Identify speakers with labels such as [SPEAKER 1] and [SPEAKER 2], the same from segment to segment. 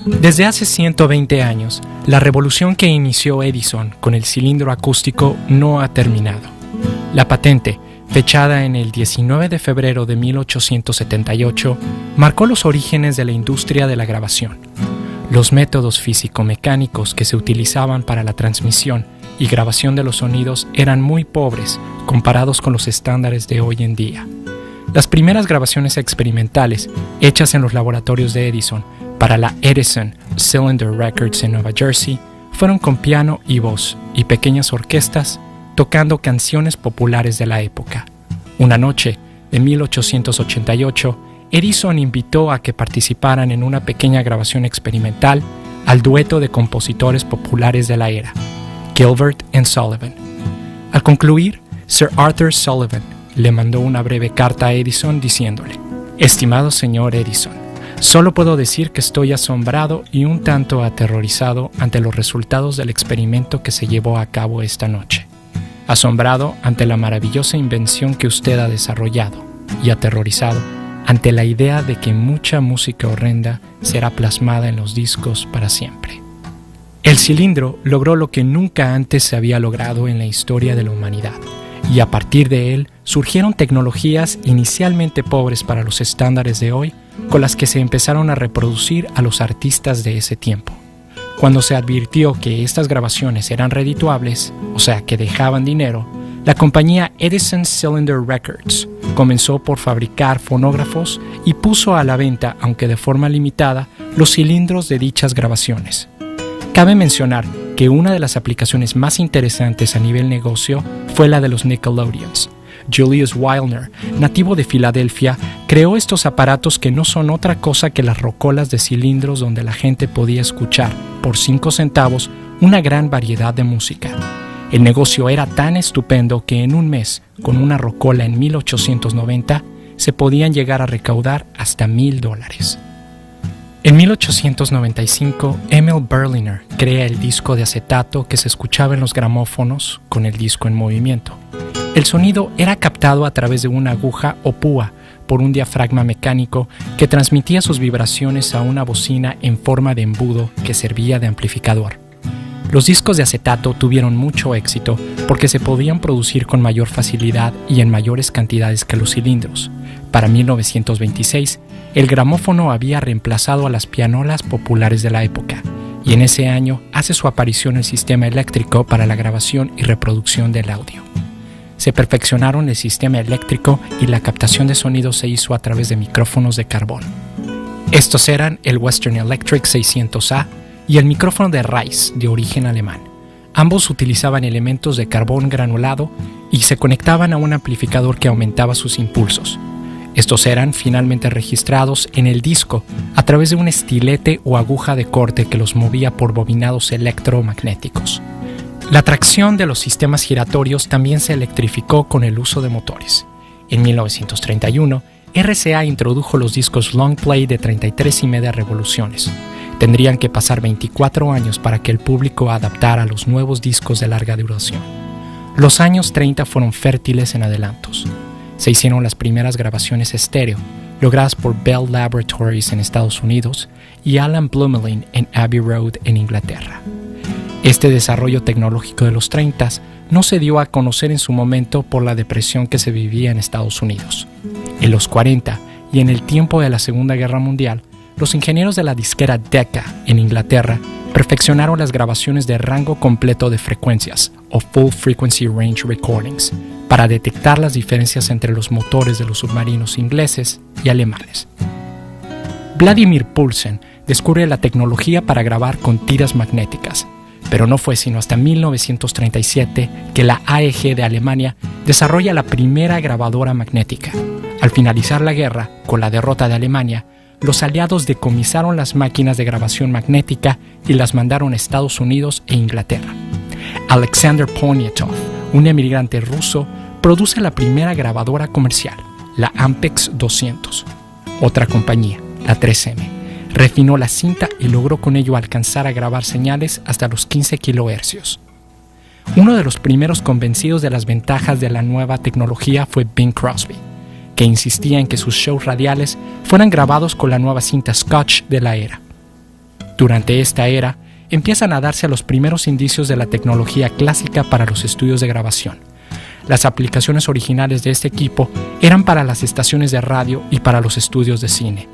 [SPEAKER 1] Desde hace 120 años, la revolución que inició Edison con el cilindro acústico no ha terminado. La patente, fechada en el 19 de febrero de 1878, marcó los orígenes de la industria de la grabación. Los métodos físico-mecánicos que se utilizaban para la transmisión y grabación de los sonidos eran muy pobres comparados con los estándares de hoy en día. Las primeras grabaciones experimentales, hechas en los laboratorios de Edison para la Edison Cylinder Records en Nueva Jersey, fueron con piano y voz y pequeñas orquestas tocando canciones populares de la época. Una noche de 1888, Edison invitó a que participaran en una pequeña grabación experimental al dueto de compositores populares de la era, Gilbert and Sullivan. Al concluir, Sir Arthur Sullivan le mandó una breve carta a Edison diciéndole: «Estimado señor Edison, solo puedo decir que estoy asombrado y un tanto aterrorizado ante los resultados del experimento que se llevó a cabo esta noche. Asombrado ante la maravillosa invención que usted ha desarrollado y aterrorizado ante la idea de que mucha música horrenda será plasmada en los discos para siempre». El cilindro logró lo que nunca antes se había logrado en la historia de la humanidad, y a partir de él surgieron tecnologías inicialmente pobres para los estándares de hoy, con las que se empezaron a reproducir a los artistas de ese tiempo. Cuando se advirtió que estas grabaciones eran redituables, o sea, que dejaban dinero, la compañía Edison Cylinder Records comenzó por fabricar fonógrafos y puso a la venta, aunque de forma limitada, los cilindros de dichas grabaciones. Cabe mencionar que una de las aplicaciones más interesantes a nivel negocio fue la de los Nickelodeons. Julius Wilner, nativo de Filadelfia, creó estos aparatos que no son otra cosa que las rocolas de cilindros donde la gente podía escuchar, por 5 centavos, una gran variedad de música. El negocio era tan estupendo que en un mes, con una rocola en 1890, se podían llegar a recaudar hasta $1,000. En 1895, Emil Berliner crea el disco de acetato que se escuchaba en los gramófonos con el disco en movimiento. El sonido era captado a través de una aguja o púa por un diafragma mecánico que transmitía sus vibraciones a una bocina en forma de embudo que servía de amplificador. Los discos de acetato tuvieron mucho éxito porque se podían producir con mayor facilidad y en mayores cantidades que los cilindros. Para 1926, el gramófono había reemplazado a las pianolas populares de la época, y en ese año hace su aparición el sistema eléctrico para la grabación y reproducción del audio. Se perfeccionaron el sistema eléctrico y la captación de sonido se hizo a través de micrófonos de carbón. Estos eran el Western Electric 600A y el micrófono de Rice, de origen alemán. Ambos utilizaban elementos de carbón granulado y se conectaban a un amplificador que aumentaba sus impulsos. Estos eran finalmente registrados en el disco a través de un estilete o aguja de corte que los movía por bobinados electromagnéticos. La tracción de los sistemas giratorios también se electrificó con el uso de motores. En 1931, RCA introdujo los discos long play de 33,5 revoluciones. Tendrían que pasar 24 años para que el público adaptara a los nuevos discos de larga duración. Los años 30 fueron fértiles en adelantos. Se hicieron las primeras grabaciones estéreo, logradas por Bell Laboratories en Estados Unidos y Alan Blumlein en Abbey Road en Inglaterra. Este desarrollo tecnológico de los 30 no se dio a conocer en su momento por la depresión que se vivía en Estados Unidos. En los 40 y en el tiempo de la Segunda Guerra Mundial, los ingenieros de la disquera Decca en Inglaterra perfeccionaron las grabaciones de rango completo de frecuencias, o Full Frequency Range Recordings, para detectar las diferencias entre los motores de los submarinos ingleses y alemanes. Vladimir Poulsen descubre la tecnología para grabar con tiras magnéticas, pero no fue sino hasta 1937 que la AEG de Alemania desarrolla la primera grabadora magnética. Al finalizar la guerra, con la derrota de Alemania, los aliados decomisaron las máquinas de grabación magnética y las mandaron a Estados Unidos e Inglaterra. Alexander Poniatov, un emigrante ruso, produce la primera grabadora comercial, la Ampex 200. Otra compañía, la 3M, refinó la cinta y logró con ello alcanzar a grabar señales hasta los 15 kHz. Uno de los primeros convencidos de las ventajas de la nueva tecnología fue Bing Crosby, que insistía en que sus shows radiales fueran grabados con la nueva cinta Scotch de la era. Durante esta era, empiezan a darse los primeros indicios de la tecnología clásica para los estudios de grabación. Las aplicaciones originales de este equipo eran para las estaciones de radio y para los estudios de cine.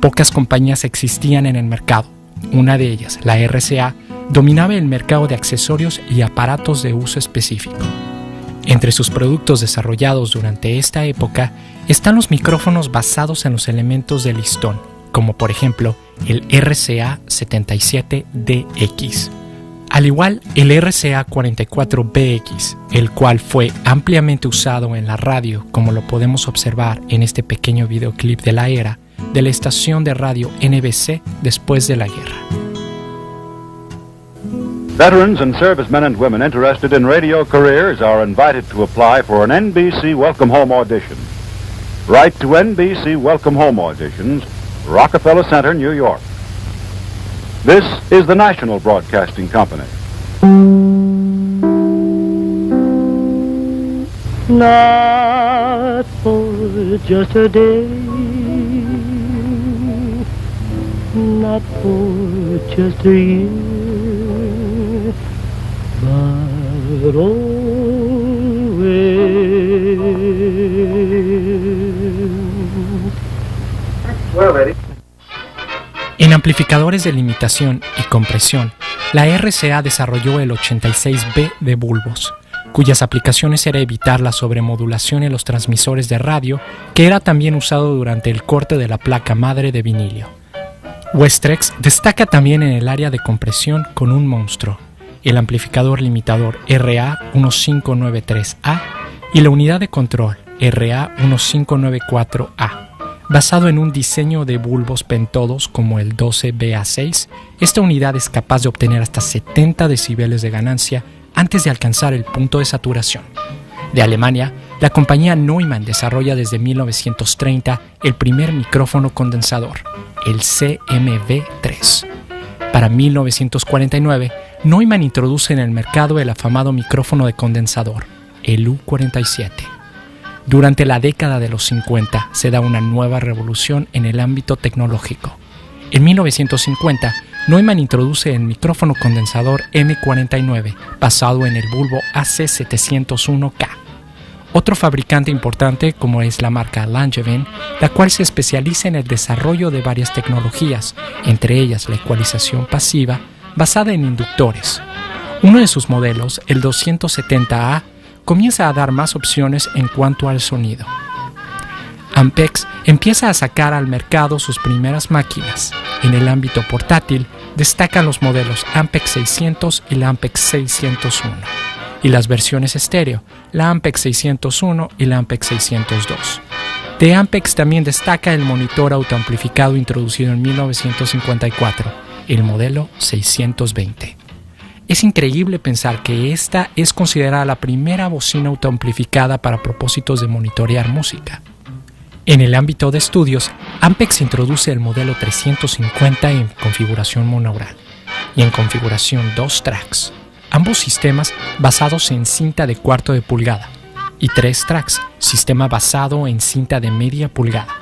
[SPEAKER 1] Pocas compañías existían en el mercado. Una de ellas, la RCA, dominaba el mercado de accesorios y aparatos de uso específico. Entre sus productos desarrollados durante esta época están los micrófonos basados en los elementos de listón, como por ejemplo el RCA-77DX. Al igual el RCA-44BX, el cual fue ampliamente usado en la radio, como lo podemos observar en este pequeño videoclip de la era de la estación de radio NBC después de la guerra.
[SPEAKER 2] Veterans and servicemen and women interested in radio careers are invited to apply for an NBC Welcome Home audition. Write to NBC Welcome Home Auditions, Rockefeller Center, New York. This is the National Broadcasting Company.
[SPEAKER 3] Not for just a day, not for just a year, but always.
[SPEAKER 2] Well, Eddie.
[SPEAKER 1] En amplificadores de limitación y compresión, la RCA desarrolló el 86B de bulbos, cuyas aplicaciones era evitar la sobremodulación en los transmisores de radio, que era también usado durante el corte de la placa madre de vinilio. Westrex destaca también en el área de compresión con un monstruo, el amplificador limitador RA1593A y la unidad de control RA1594A. Basado en un diseño de bulbos pentodos como el 12BA6, esta unidad es capaz de obtener hasta 70 decibeles de ganancia antes de alcanzar el punto de saturación. De Alemania, la compañía Neumann desarrolla desde 1930 el primer micrófono condensador, el CMV3. Para 1949, Neumann introduce en el mercado el afamado micrófono de condensador, el U47. Durante la década de los 50 se da una nueva revolución en el ámbito tecnológico. En 1950, Neumann introduce el micrófono condensador M49, basado en el bulbo AC701K. Otro fabricante importante, como es la marca Langevin, la cual se especializa en el desarrollo de varias tecnologías, entre ellas la ecualización pasiva, basada en inductores. Uno de sus modelos, el 270A, comienza a dar más opciones en cuanto al sonido. Ampex empieza a sacar al mercado sus primeras máquinas. En el ámbito portátil destacan los modelos Ampex 600 y la Ampex 601, y las versiones estéreo, la Ampex 601 y la Ampex 602. De Ampex también destaca el monitor autoamplificado introducido en 1954, el modelo 620. Es increíble pensar que esta es considerada la primera bocina autoamplificada para propósitos de monitorear música. En el ámbito de estudios, Ampex introduce el modelo 350 en configuración monaural y en configuración 2 tracks, ambos sistemas basados en cinta de cuarto de pulgada, y 3 tracks, sistema basado en cinta de media pulgada.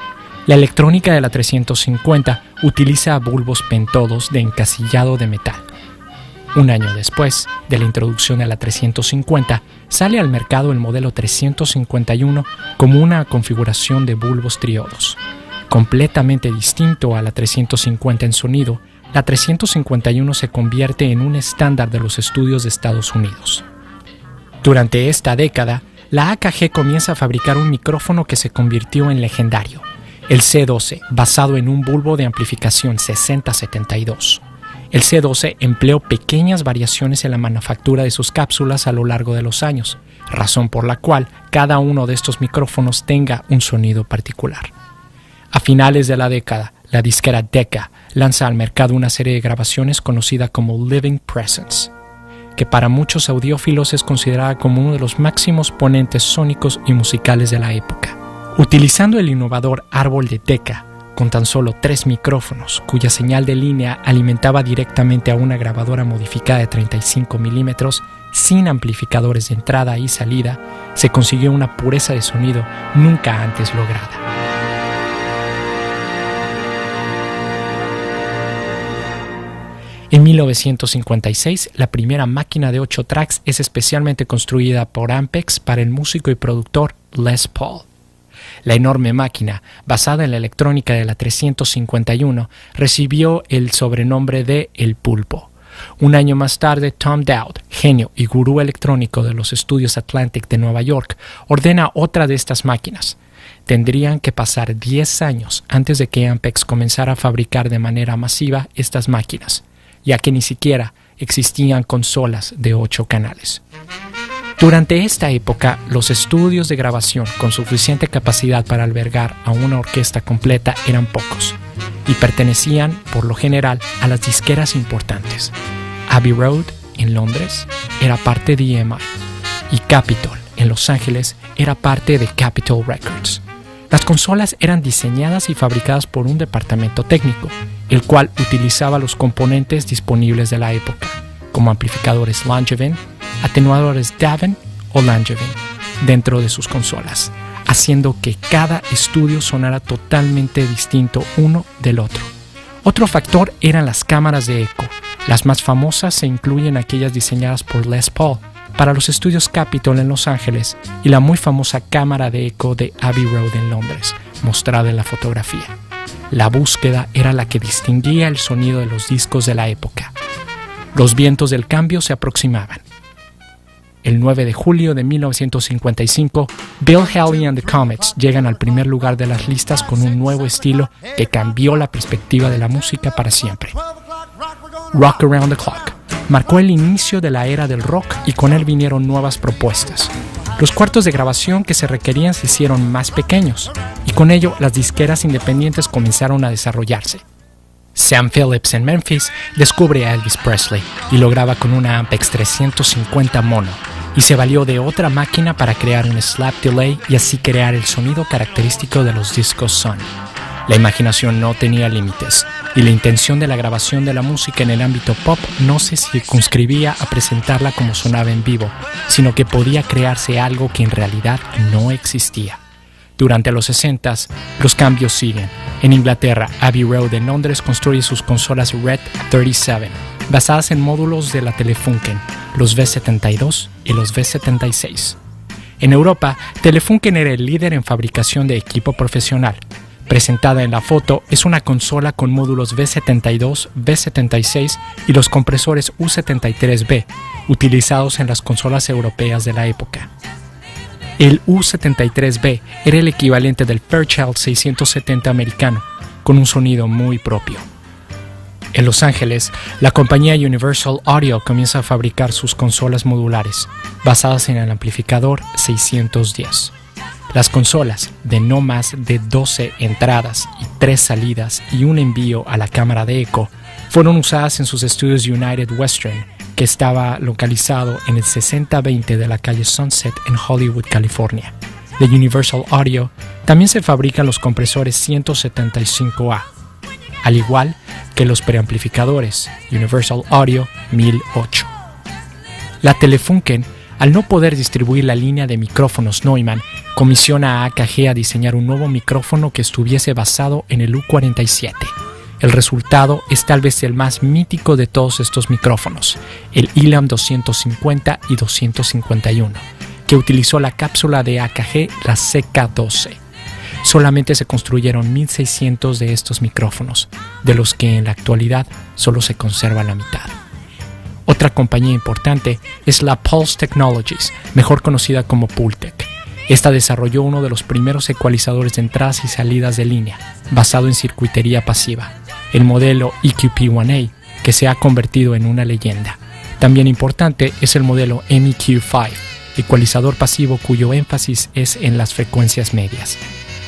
[SPEAKER 1] La electrónica de la 350 utiliza bulbos pentodos de encasillado de metal. Un año después de la introducción de la 350, sale al mercado el modelo 351 como una configuración de bulbos triodos. Completamente distinto a la 350 en sonido, la 351 se convierte en un estándar de los estudios de Estados Unidos. Durante esta década, la AKG comienza a fabricar un micrófono que se convirtió en legendario, el C12, basado en un bulbo de amplificación 6072. El C12 empleó pequeñas variaciones en la manufactura de sus cápsulas a lo largo de los años, razón por la cual cada uno de estos micrófonos tenga un sonido particular. A finales de la década, la disquera Decca lanza al mercado una serie de grabaciones conocida como Living Presence, que para muchos audiófilos es considerada como uno de los máximos ponentes sónicos y musicales de la época. Utilizando el innovador árbol de Decca, con tan solo 3 micrófonos, cuya señal de línea alimentaba directamente a una grabadora modificada de 35 milímetros, sin amplificadores de entrada y salida, se consiguió una pureza de sonido nunca antes lograda. En 1956, la primera máquina de 8 tracks es especialmente construida por Ampex para el músico y productor Les Paul. La enorme máquina, basada en la electrónica de la 351, recibió el sobrenombre de El Pulpo. Un año más tarde, Tom Dowd, genio y gurú electrónico de los estudios Atlantic de Nueva York, ordena otra de estas máquinas. Tendrían que pasar 10 años antes de que Ampex comenzara a fabricar de manera masiva estas máquinas, ya que ni siquiera existían consolas de 8 canales. Durante esta época, los estudios de grabación con suficiente capacidad para albergar a una orquesta completa eran pocos y pertenecían, por lo general, a las disqueras importantes. Abbey Road, en Londres, era parte de EMI y Capitol, en Los Ángeles, era parte de Capitol Records. Las consolas eran diseñadas y fabricadas por un departamento técnico, el cual utilizaba los componentes disponibles de la época, como amplificadores Langevin, atenuadores Davin o Langevin, dentro de sus consolas, haciendo que cada estudio sonara totalmente distinto uno del otro. Otro factor eran las cámaras de eco. Las más famosas se incluyen aquellas diseñadas por Les Paul para los estudios Capitol en Los Ángeles y la muy famosa cámara de eco de Abbey Road en Londres, mostrada en la fotografía. La búsqueda era la que distinguía el sonido de los discos de la época. Los vientos del cambio se aproximaban. El 9 de julio de 1955, Bill Haley and the Comets llegan al primer lugar de las listas con un nuevo estilo que cambió la perspectiva de la música para siempre. Rock Around the Clock marcó el inicio de la era del rock y con él vinieron nuevas propuestas. Los cuartos de grabación que se requerían se hicieron más pequeños y con ello las disqueras independientes comenzaron a desarrollarse. Sam Phillips en Memphis descubre a Elvis Presley y lo graba con una Ampex 350 mono y se valió de otra máquina para crear un slap delay y así crear el sonido característico de los discos Sun. La imaginación no tenía límites y la intención de la grabación de la música en el ámbito pop no se circunscribía a presentarla como sonaba en vivo, sino que podía crearse algo que en realidad no existía. Durante los 60s, los cambios siguen. En Inglaterra, Abbey Road en Londres construye sus consolas Red 37, basadas en módulos de la Telefunken, los V72 y los V76. En Europa, Telefunken era el líder en fabricación de equipo profesional. Presentada en la foto es una consola con módulos V72, V76 y los compresores U73B, utilizados en las consolas europeas de la época. El U73B era el equivalente del Fairchild 670 americano, con un sonido muy propio. En Los Ángeles, la compañía Universal Audio comienza a fabricar sus consolas modulares, basadas en el amplificador 610. Las consolas, de no más de 12 entradas y 3 salidas y un envío a la cámara de eco, fueron usadas en sus estudios United Western, que estaba localizado en el 6020 de la calle Sunset en Hollywood, California. De Universal Audio también se fabrican los compresores 175A, al igual que los preamplificadores Universal Audio 1008. La Telefunken, al no poder distribuir la línea de micrófonos Neumann, comisiona a AKG a diseñar un nuevo micrófono que estuviese basado en el U47. El resultado es tal vez el más mítico de todos estos micrófonos, el Elam 250 y 251, que utilizó la cápsula de AKG, la CK12. Solamente se construyeron 1.600 de estos micrófonos, de los que en la actualidad solo se conserva la mitad. Otra compañía importante es la Pulse Technologies, mejor conocida como Pultec. Esta desarrolló uno de los primeros ecualizadores de entradas y salidas de línea, basado en circuitería pasiva, el modelo EQP1A, que se ha convertido en una leyenda. También importante es el modelo MEQ5, ecualizador pasivo cuyo énfasis es en las frecuencias medias.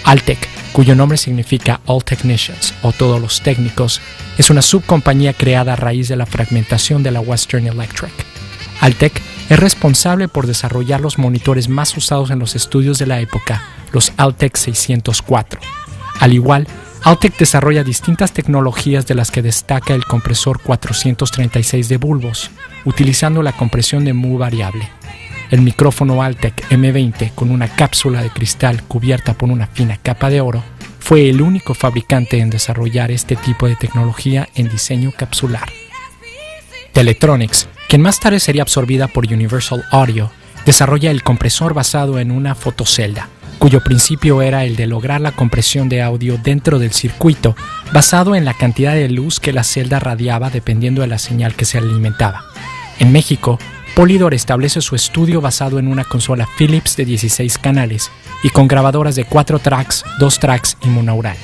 [SPEAKER 1] Altec, cuyo nombre significa All Technicians o todos los técnicos, es una subcompañía creada a raíz de la fragmentación de la Western Electric. Altec es responsable por desarrollar los monitores más usados en los estudios de la época, los Altec 604. Al igual, Altec desarrolla distintas tecnologías de las que destaca el compresor 436 de bulbos, utilizando la compresión de mu variable. El micrófono Altec M20 con una cápsula de cristal cubierta por una fina capa de oro fue el único fabricante en desarrollar este tipo de tecnología en diseño capsular. Teletronics, quien más tarde sería absorbida por Universal Audio, desarrolla el compresor basado en una fotocelda, cuyo principio era el de lograr la compresión de audio dentro del circuito, basado en la cantidad de luz que la celda radiaba dependiendo de la señal que se alimentaba. En México, Polydor establece su estudio basado en una consola Philips de 16 canales y con grabadoras de 4 tracks, 2 tracks y monaural.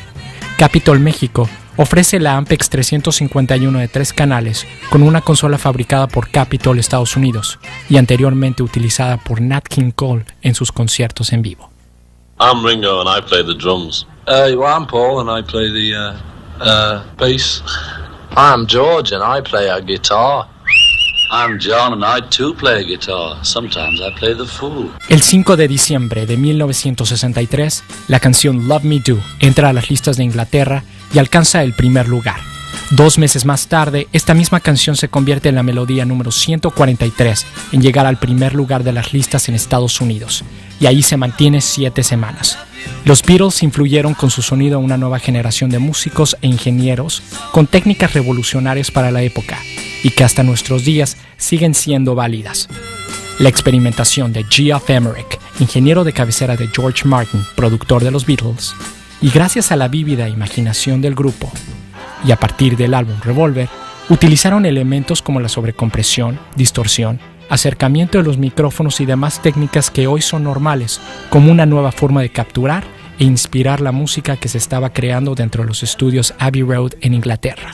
[SPEAKER 1] Capitol México ofrece la Ampex 351 de 3 canales con una consola fabricada por Capitol Estados Unidos y anteriormente utilizada por Nat King Cole en sus conciertos en vivo.
[SPEAKER 4] I'm Ringo and I play the drums.
[SPEAKER 5] I'm Paul and I play the bass. I'm George and I play a guitar.
[SPEAKER 4] I'm John and I too play a guitar. Sometimes I play the fool.
[SPEAKER 1] El 5 de diciembre de 1963, la canción Love Me Do entra a las listas de Inglaterra y alcanza el primer lugar. 2 meses más tarde, esta misma canción se convierte en la melodía número 143 en llegar al primer lugar de las listas en Estados Unidos, y ahí se mantiene 7 semanas. Los Beatles influyeron con su sonido a una nueva generación de músicos e ingenieros con técnicas revolucionarias para la época y que hasta nuestros días siguen siendo válidas. La experimentación de Geoff Emerick, ingeniero de cabecera de George Martin, productor de los Beatles, y gracias a la vívida imaginación del grupo, y a partir del álbum Revolver, utilizaron elementos como la sobrecompresión, distorsión, acercamiento de los micrófonos y demás técnicas que hoy son normales, como una nueva forma de capturar e inspirar la música que se estaba creando dentro de los estudios Abbey Road en Inglaterra.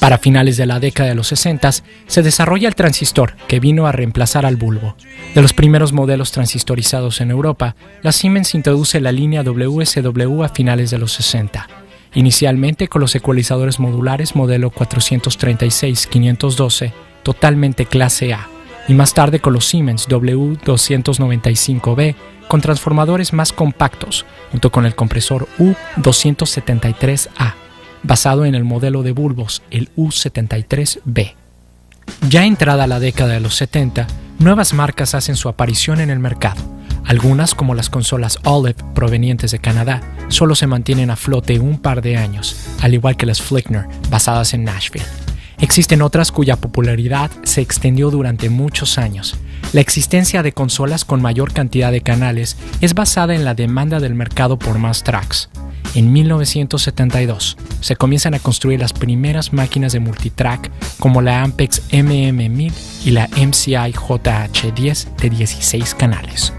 [SPEAKER 1] Para finales de la década de los 60 se desarrolla el transistor, que vino a reemplazar al bulbo. De los primeros modelos transistorizados en Europa, la Siemens introduce la línea WSW a finales de los 60. Inicialmente con los ecualizadores modulares modelo 436-512, totalmente clase A, y más tarde con los Siemens W295B, con transformadores más compactos, junto con el compresor U273A, basado en el modelo de bulbos, el U73B. Ya entrada la década de los 70, nuevas marcas hacen su aparición en el mercado. Algunas, como las consolas Olive provenientes de Canadá, solo se mantienen a flote un par de años, al igual que las Flickner, basadas en Nashville. Existen otras cuya popularidad se extendió durante muchos años. La existencia de consolas con mayor cantidad de canales es basada en la demanda del mercado por más tracks. En 1972 se comienzan a construir las primeras máquinas de multitrack como la Ampex MM1000 y la MCI JH10 de 16 canales.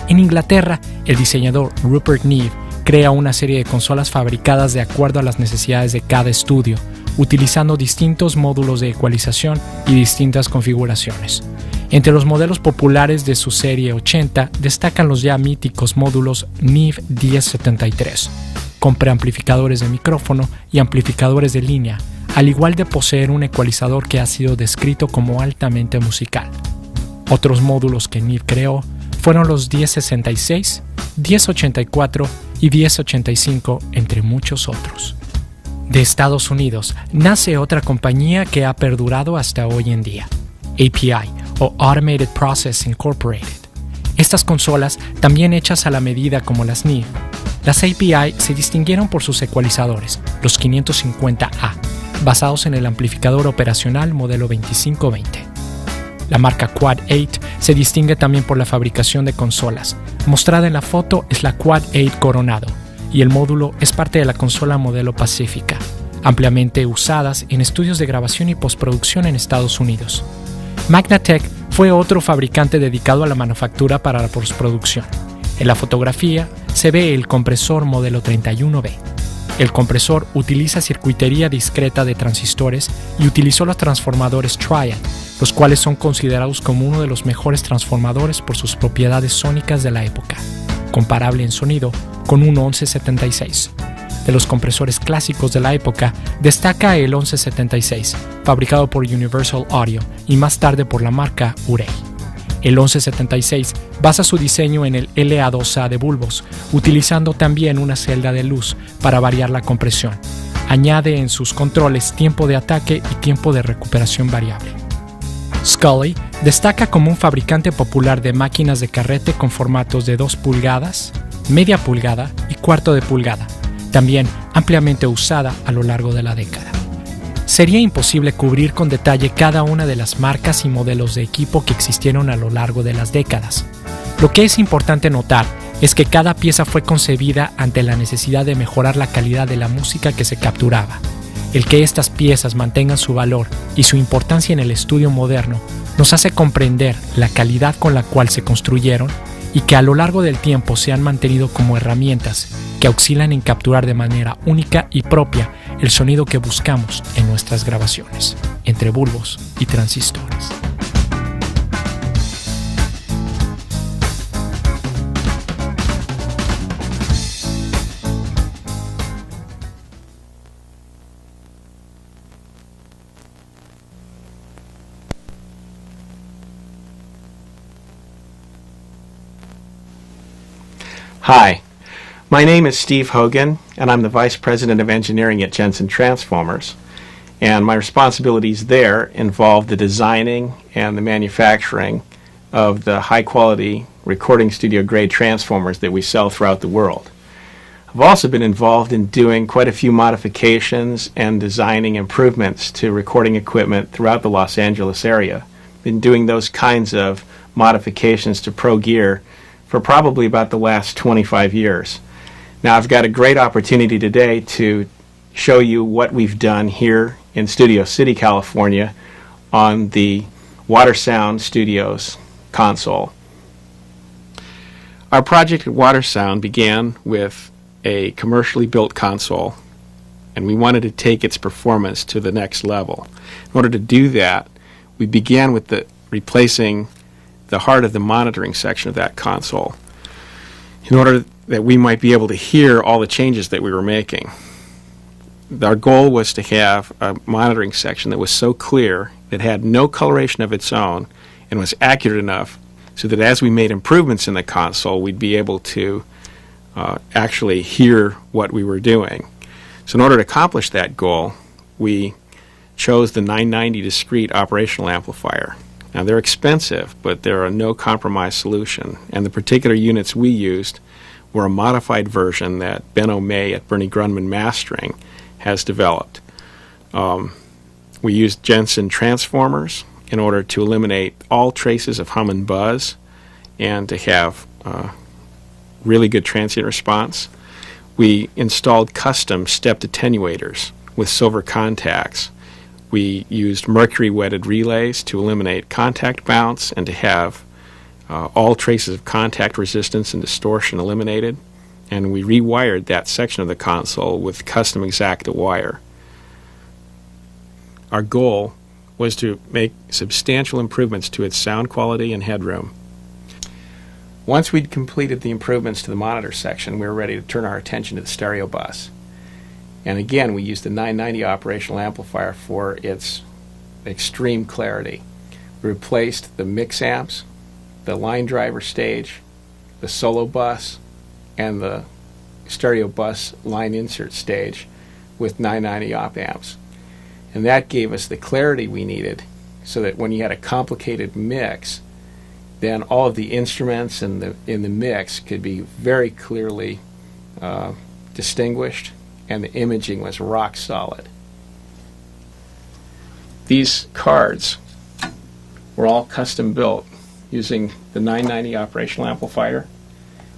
[SPEAKER 1] En Inglaterra, el diseñador Rupert Neve crea una serie de consolas fabricadas de acuerdo a las necesidades de cada estudio, utilizando distintos módulos de ecualización y distintas configuraciones. Entre los modelos populares de su serie 80 destacan los ya míticos módulos Neve 1073, con preamplificadores de micrófono y amplificadores de línea, al igual de poseer un ecualizador que ha sido descrito como altamente musical. Otros módulos que Neve creó fueron los 1066, 1084 y 1085, entre muchos otros. De Estados Unidos nace otra compañía que ha perdurado hasta hoy en día, API o Automated Process Incorporated. Estas consolas, también hechas a la medida como las Neve, las API se distinguieron por sus ecualizadores, los 550A, basados en el amplificador operacional modelo 2520. La marca Quad 8 se distingue también por la fabricación de consolas. Mostrada en la foto es la Quad 8 Coronado, y el módulo es parte de la consola modelo Pacífica, ampliamente usadas en estudios de grabación y postproducción en Estados Unidos. Magnatec fue otro fabricante dedicado a la manufactura para la postproducción. En la fotografía se ve el compresor modelo 31B. El compresor utiliza circuitería discreta de transistores y utilizó los transformadores Triad, los cuales son considerados como uno de los mejores transformadores por sus propiedades sónicas de la época, comparable en sonido con un 1176. De los compresores clásicos de la época, destaca el 1176, fabricado por Universal Audio y más tarde por la marca Urey. El 1176 basa su diseño en el LA2A de bulbos, utilizando también una celda de luz para variar la compresión. Añade en sus controles tiempo de ataque y tiempo de recuperación variable. Scully destaca como un fabricante popular de máquinas de carrete con formatos de 2 pulgadas, media pulgada y cuarto de pulgada, también ampliamente usada a lo largo de la década. Sería imposible cubrir con detalle cada una de las marcas y modelos de equipo que existieron a lo largo de las décadas. Lo que es importante notar es que cada pieza fue concebida ante la necesidad de mejorar la calidad de la música que se capturaba. El que estas piezas mantengan su valor y su importancia en el estudio moderno nos hace comprender la calidad con la cual se construyeron y que a lo largo del tiempo se han mantenido como herramientas que auxilian en capturar de manera única y propia el sonido que buscamos en nuestras grabaciones, entre bulbos y transistores.
[SPEAKER 6] Hi, my name is Steve Hogan, and I'm the Vice President of Engineering at Jensen Transformers. And my responsibilities there involve the designing and the manufacturing of the high-quality recording studio-grade transformers that we sell throughout the world. I've also been involved in doing quite a few modifications and designing improvements to recording equipment throughout the Los Angeles area. Been doing those kinds of modifications to Pro Gear for probably about the last 25 years. Now I've got a great opportunity today to show you what we've done here in Studio City, California on the WaterSound Studios console. Our project at WaterSound began with a commercially built console, and we wanted to take its performance to the next level. In order to do that, we began with replacing the heart of the monitoring section of that console in order that we might be able to hear all the changes that we were making. Our goal was to have a monitoring section that was so clear, that had no coloration of its own, and was accurate enough so that as we made improvements in the console, we'd be able to actually hear what we were doing. So in order to accomplish that goal, we chose the 990 discrete operational amplifier. Now they're expensive, but they're a no-compromise solution, and the particular units we used were a modified version that Ben O'May at Bernie Grundman Mastering has developed. We used Jensen transformers in order to eliminate all traces of hum and buzz and to have really good transient response. We installed custom stepped attenuators with silver contacts. We used mercury-wetted relays to eliminate contact bounce and to have all traces of contact resistance and distortion eliminated. And we rewired that section of the console with custom X-Acto wire. Our goal was to make substantial improvements to its sound quality and headroom. Once we'd completed the improvements to the monitor section, we were ready to turn our attention to the stereo bus. And again, we used the 990 operational amplifier for its extreme clarity. We replaced the mix amps, the line driver stage, the solo bus, and the stereo bus line insert stage with 990 op amps. And that gave us the clarity we needed so that when you had a complicated mix, then all of the instruments in the mix could be very clearly distinguished, and the imaging was rock solid. These cards were all custom built using the 990 operational amplifier.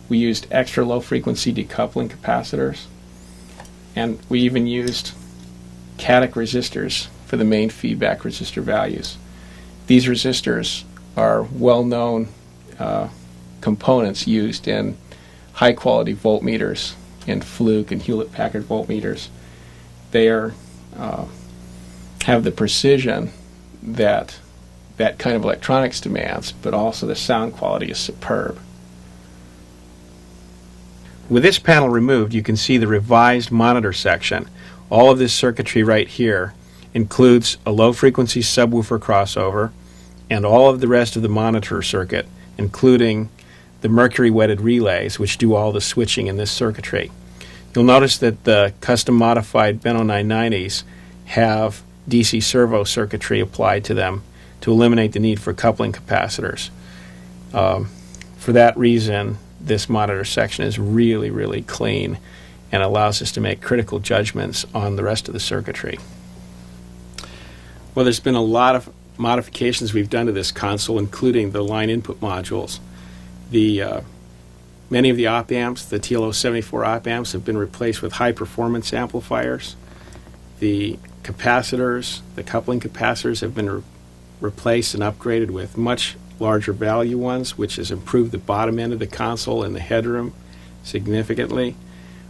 [SPEAKER 6] We used extra low frequency decoupling capacitors, and we even used Caddick resistors for the main feedback resistor values. These resistors are well-known components used in high-quality voltmeters in Fluke and Hewlett-Packard voltmeters. They have the precision that kind of electronics demands, but also the sound quality is superb. With this panel removed, you can see the revised monitor section. All of this circuitry right here includes a low-frequency subwoofer crossover and all of the rest of the monitor circuit, including the mercury-wetted relays, which do all the switching in this circuitry. You'll notice that the custom-modified Benno 990s have DC servo circuitry applied to them to eliminate the need for coupling capacitors. For that reason, this monitor section is really, really clean and allows us to make critical judgments on the rest of the circuitry. Well, there's been a lot of modifications we've done to this console, including the line input modules. Many of the op amps, the TLO-74 op amps, have been replaced with high-performance amplifiers. The capacitors, the coupling capacitors, have been replaced and upgraded with much larger value ones, which has improved the bottom end of the console and the headroom significantly.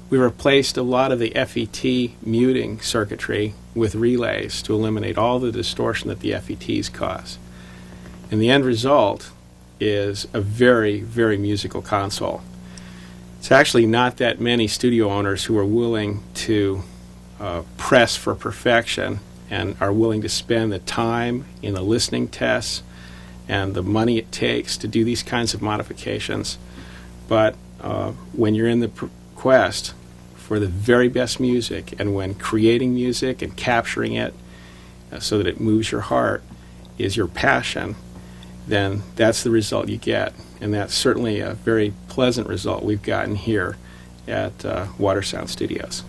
[SPEAKER 6] We replaced a lot of the FET muting circuitry with relays to eliminate all the distortion that the FETs cause. And the end result is a very, very musical console. It's actually not that many studio owners who are willing to press for perfection and are willing to spend the time in the listening tests and the money it takes to do these kinds of modifications. But when you're in the quest for the very best music, and when creating music and capturing it so that it moves your heart is your passion, then that's the result you get. And that's certainly a very pleasant result we've gotten here at Watersound Studios.